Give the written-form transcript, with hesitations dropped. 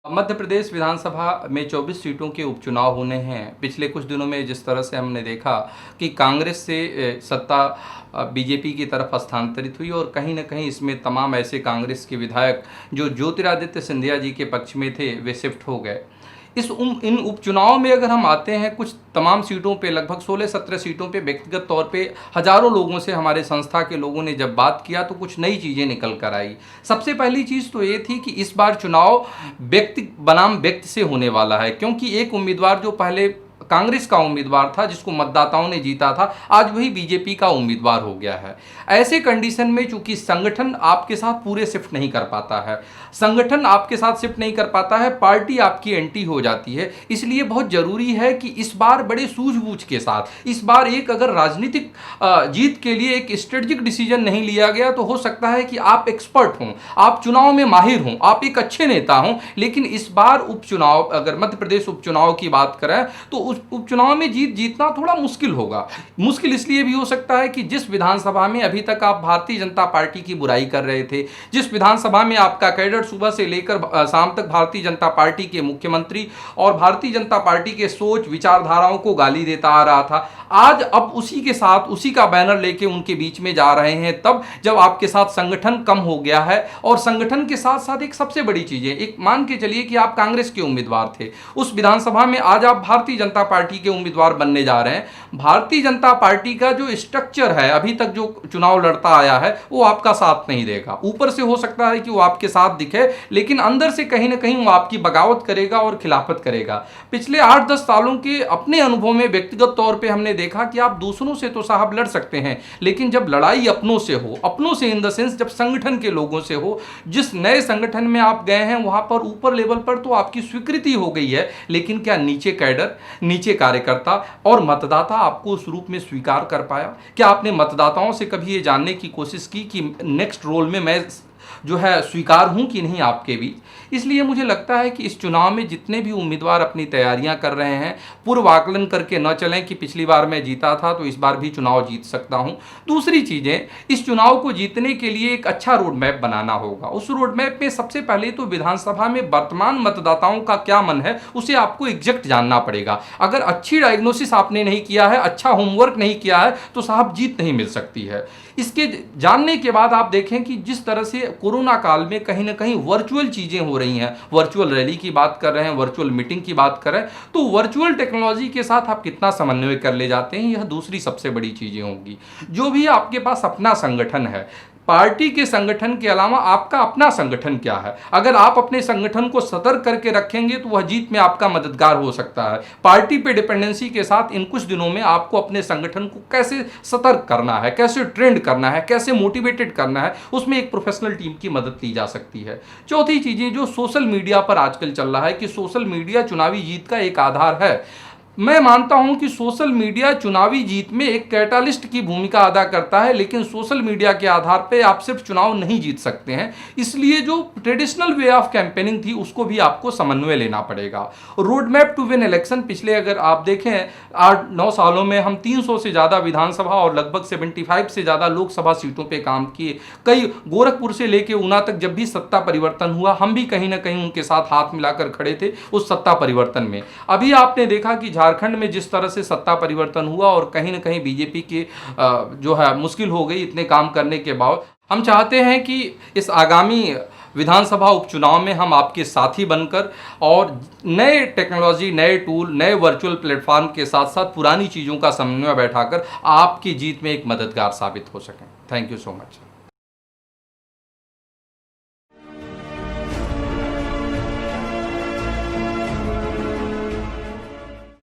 मध्य प्रदेश विधानसभा में 24 सीटों के उपचुनाव होने हैं। पिछले कुछ दिनों में जिस तरह से हमने देखा कि कांग्रेस से सत्ता बीजेपी की तरफ हस्तांतरित हुई और कहीं न कहीं इसमें तमाम ऐसे कांग्रेस के विधायक जो ज्योतिरादित्य सिंधिया जी के पक्ष में थे वे शिफ्ट हो गए। इन उपचुनाव में अगर हम आते हैं, कुछ तमाम सीटों पे लगभग 16-17 सीटों पे व्यक्तिगत तौर पे हज़ारों लोगों से हमारे संस्था के लोगों ने जब बात किया तो कुछ नई चीज़ें निकल कर आई। सबसे पहली चीज़ तो ये थी कि इस बार चुनाव व्यक्ति बनाम व्यक्ति से होने वाला है, क्योंकि एक उम्मीदवार जो पहले कांग्रेस का उम्मीदवार था जिसको मतदाताओं ने जीता था, आज वही बीजेपी का उम्मीदवार हो गया है। ऐसे कंडीशन में चूंकि संगठन आपके साथ पूरे शिफ्ट नहीं कर पाता है, संगठन आपके साथ शिफ्ट नहीं कर पाता है, पार्टी आपकी एंटी हो जाती है। इसलिए बहुत जरूरी है कि इस बार बड़े सूझबूझ के साथ, इस बार एक अगर राजनीतिक जीत के लिए एक स्ट्रेटेजिक डिसीजन नहीं लिया गया तो हो सकता है कि आप एक्सपर्ट हों, आप चुनाव में माहिर हों, आप एक अच्छे नेता हों, लेकिन इस बार उपचुनाव, अगर मध्य प्रदेश उपचुनाव की बात करें तो उस उपचुनाव में जीतना थोड़ा मुश्किल होगा। मुश्किल इसलिए भी हो सकता है कि जिस विधानसभा में अभी तक आप भारतीय जनता पार्टी की बुराई कर रहे थे, जिस विधानसभा में आपका कैडर सुबह से लेकर शाम तक भारतीय जनता पार्टी के मुख्यमंत्री और भारतीय जनता पार्टी के सोच विचारधाराओं को गाली देता आ रहा था, आज अब उसी के साथ उसी का बैनर लेके उनके बीच में जा रहे हैं, तब जब आपके साथ संगठन कम हो गया है। और संगठन के साथ साथ एक सबसे बड़ी चीज है, एक मान के चलिए कि आप कांग्रेस के उम्मीदवार थे उस विधानसभा में, आज आप भारतीय जनता पार्टी के उम्मीदवार बनने जा रहे हैं। भारतीय जनता पार्टी का जो स्ट्रक्चर है, अभी तक जो चुनाव लड़ता आया है, वो आपका साथ नहीं देगा। ऊपर से हो सकता है कि वो आपके साथ दिखे, लेकिन अंदर से कहीं ना कहीं वो आपकी बगावत करेगा और खिलाफत करेगा। पिछले 8-10 सालों के अपने अनुभव में व्यक्तिगत तौर पर हमने देखा कि आप दूसरों से तो साहब लड़ सकते हैं, लेकिन जब लड़ाई अपनों से हो, अपनों से इन द सेंस जब संगठन के लोगों से हो, जिस नए संगठन में आप गए हैं वहां पर ऊपर लेवल पर तो आपकी स्वीकृति हो गई है, लेकिन क्या नीचे कैडर, नीचे कार्यकर्ता और मतदाता आपको उस रूप में स्वीकार कर पाया? क्या आपने मतदाताओं से कभी ये जानने की कोशिश की कि नेक्स्ट रोल में मैं जो है स्वीकार हूं कि नहीं आपके बीच? इसलिए मुझे लगता है कि इस चुनाव में जितने भी उम्मीदवार अपनी तैयारियां कर रहे हैं, पूर्व आकलन करके न चलें कि पिछली बार मैं जीता था तो इस बार भी चुनाव जीत सकता हूं। दूसरी चीजें, इस चुनाव को जीतने के लिए एक अच्छा रोड मैप बनाना होगा। उस रोड मैप में सबसे पहले तो विधानसभा में वर्तमान मतदाताओं का क्या मन है उसे आपको एग्जैक्ट जानना पड़ेगा। अगर अच्छी डायग्नोसिस आपने नहीं किया है, अच्छा होमवर्क नहीं किया है, तो साहब जीत नहीं मिल सकती है। इसके जानने के बाद आप देखें कि जिस तरह से कोरोना काल में कहीं ना कहीं वर्चुअल चीजें हो रही हैं, वर्चुअल रैली की बात कर रहे हैं, वर्चुअल मीटिंग की बात कर रहे हैं, तो वर्चुअल टेक्नोलॉजी के साथ आप कितना समन्वय कर ले जाते हैं, यह दूसरी सबसे बड़ी चीजें होंगी। जो भी आपके पास अपना संगठन है, पार्टी के संगठन के अलावा आपका अपना संगठन क्या है, अगर आप अपने संगठन को सतर्क करके रखेंगे तो वह जीत में आपका मददगार हो सकता है। पार्टी पे डिपेंडेंसी के साथ इन कुछ दिनों में आपको अपने संगठन को कैसे सतर्क करना है, कैसे ट्रेंड करना है, कैसे मोटिवेटेड करना है, उसमें एक प्रोफेशनल टीम की मदद ली जा सकती है। चौथी चीजें जो सोशल मीडिया पर आजकल चल रहा है कि सोशल मीडिया चुनावी जीत का एक आधार है, मैं मानता हूं कि सोशल मीडिया चुनावी जीत में एक कैटालिस्ट की भूमिका अदा करता है, लेकिन सोशल मीडिया के आधार पे आप सिर्फ चुनाव नहीं जीत सकते हैं। इसलिए जो ट्रेडिशनल वे ऑफ कैंपेनिंग थी उसको भी आपको समन्वय लेना पड़ेगा। Road map to win election, पिछले अगर आप देखें 8-9 सालों में हम 300 से ज़्यादा विधानसभा और लगभग 75 से ज़्यादा लोकसभा सीटों पर काम किए। कई गोरखपुर से लेकर ऊना तक जब भी सत्ता परिवर्तन हुआ, हम भी कहीं ना कहीं उनके साथ हाथ मिलाकर खड़े थे उस सत्ता परिवर्तन में। अभी आपने देखा कि झारखंड में जिस तरह से सत्ता परिवर्तन हुआ और कहीं ना कहीं बीजेपी की जो है मुश्किल हो गई इतने काम करने के बाद। हम चाहते हैं कि इस आगामी विधानसभा उपचुनाव में हम आपके साथी बनकर और नए टेक्नोलॉजी, नए टूल, नए वर्चुअल प्लेटफॉर्म के साथ साथ पुरानी चीज़ों का समन्वय बैठाकर आपकी जीत में एक मददगार साबित हो सकें। Thank you so much.